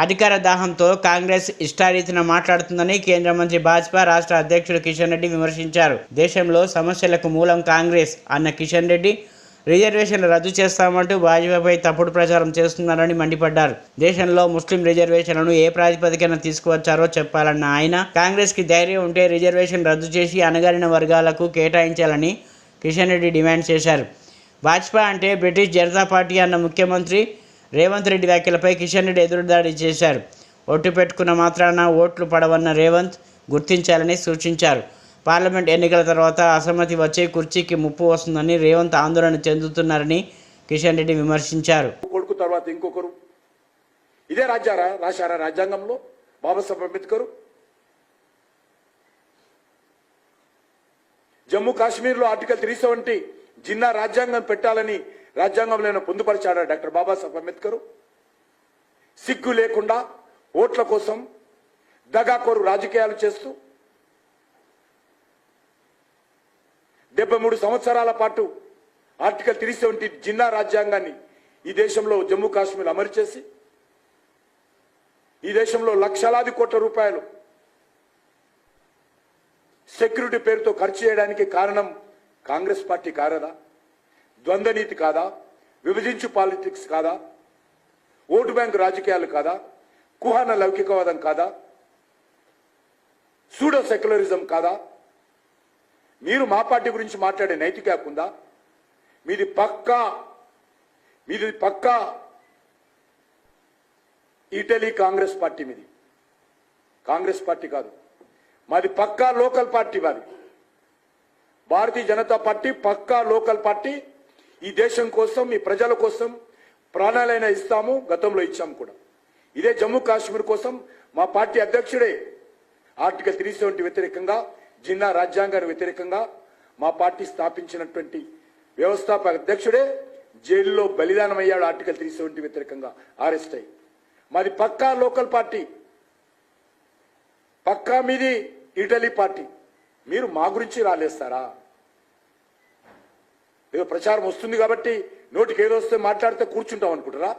అధికార దాహంతో కాంగ్రెస్ ఇష్టారీతిన మాట్లాడుతుందని కేంద్ర మంత్రి భాజపా రాష్ట్ర అధ్యక్షుడు కిషన్ రెడ్డి విమర్శించారు. దేశంలో సమస్యలకు మూలం కాంగ్రెస్ అన్న కిషన్ రెడ్డి రిజర్వేషన్లు రద్దు చేస్తామంటూ భాజపాపై తప్పుడు ప్రచారం చేస్తున్నారని మండిపడ్డారు. దేశంలో ముస్లిం రిజర్వేషన్లను ఏ ప్రాతిపదికన తీసుకువచ్చారో చెప్పాలన్న ఆయన, కాంగ్రెస్కి ధైర్యం ఉంటే రిజర్వేషన్ రద్దు చేసి అణగారిన వర్గాలకు కేటాయించాలని కిషన్ రెడ్డి డిమాండ్ చేశారు. భాజపా అంటే బ్రిటిష్ జనతా పార్టీ అన్న ముఖ్యమంత్రి రేవంత్ రెడ్డి వ్యాఖ్యలపై కిషన్ రెడ్డి ఎదురుదాడి చేశారు. ఓటు పెట్టుకున్న మాత్రాన ఓట్లు పడవన్న రేవంత్ గుర్తించాలని సూచించారు. పార్లమెంట్ ఎన్నికల తర్వాత అసమ్మతి వచ్చే కుర్చీకి ముప్పు వస్తుందని రేవంత్ ఆందోళన చెందుతున్నారని కిషన్ రెడ్డి విమర్శించారు. కొడుకు తర్వాత ఇంకొకరు ఇదే రాశారా రాజ్యాంగంలో బాబాసాహెబ్ అంబేద్కర్? జమ్మూ కాశ్మీర్లో ఆర్టికల్ 370 జిన్నా రాజ్యాంగం పెట్టాలని రాజ్యాంగంలో పొందుపరిచాడా డాక్టర్ బాబాసాహెబ్ అంబేద్కర్? సిగ్గు లేకుండా ఓట్ల కోసం దగాకోరు రాజకీయాలు చేస్తూ 73 సంవత్సరాల పాటు ఆర్టికల్ 370 జిన్నా రాజ్యాంగాన్ని ఈ దేశంలో జమ్మూ కాశ్మీర్ అమలు చేసి ఈ దేశంలో లక్షలాది కోట్ల రూపాయలు సెక్యూరిటీ పేరుతో ఖర్చు చేయడానికి కారణం కాంగ్రెస్ పార్టీ కారదా? ద్వంద్వ నీతి కాదా? విభజించు పాలిటిక్స్ కాదా? ఓటు బ్యాంకు రాజకీయాలు కాదా? కుహాన లౌకికవాదం కాదా? సూడో సెక్యులరిజం కాదా? మీరు మా పార్టీ గురించి మాట్లాడే నైతిక హక్కు ఉందా? మీది పక్కా ఇటలీ కాంగ్రెస్ పార్టీ. మీది కాంగ్రెస్ పార్టీ కాదు, మాది పక్కా లోకల్ పార్టీ. మాది భారతీయ జనతా పార్టీ పక్కా లోకల్ పార్టీ. ఈ దేశం కోసం, ఈ ప్రజల కోసం ప్రాణాలైనా ఇస్తాము, గతంలో ఇచ్చాము కూడా. ఇదే జమ్మూ కాశ్మీర్ కోసం మా పార్టీ అధ్యక్షుడే ఆర్టికల్ 370 వ్యతిరేకంగా, జిన్నా రాజ్యాంగానికి వ్యతిరేకంగా మా పార్టీ స్థాపించినటువంటి వ్యవస్థాపక అధ్యక్షుడే జైల్లో బలిదానం అయ్యాడు. ఆర్టికల్ 370 వ్యతిరేకంగా అరెస్ట్ అయ్యి. మాది పక్కా లోకల్ పార్టీ, పక్కా మీది ఇటలీ పార్టీ. మీరు మా గురించి రాలేస్తారా? ఏదో ప్రచారం వస్తుంది కాబట్టి నోటికి ఏదో వస్తే మాట్లాడితే కూర్చుంటాం అనుకుంటారా?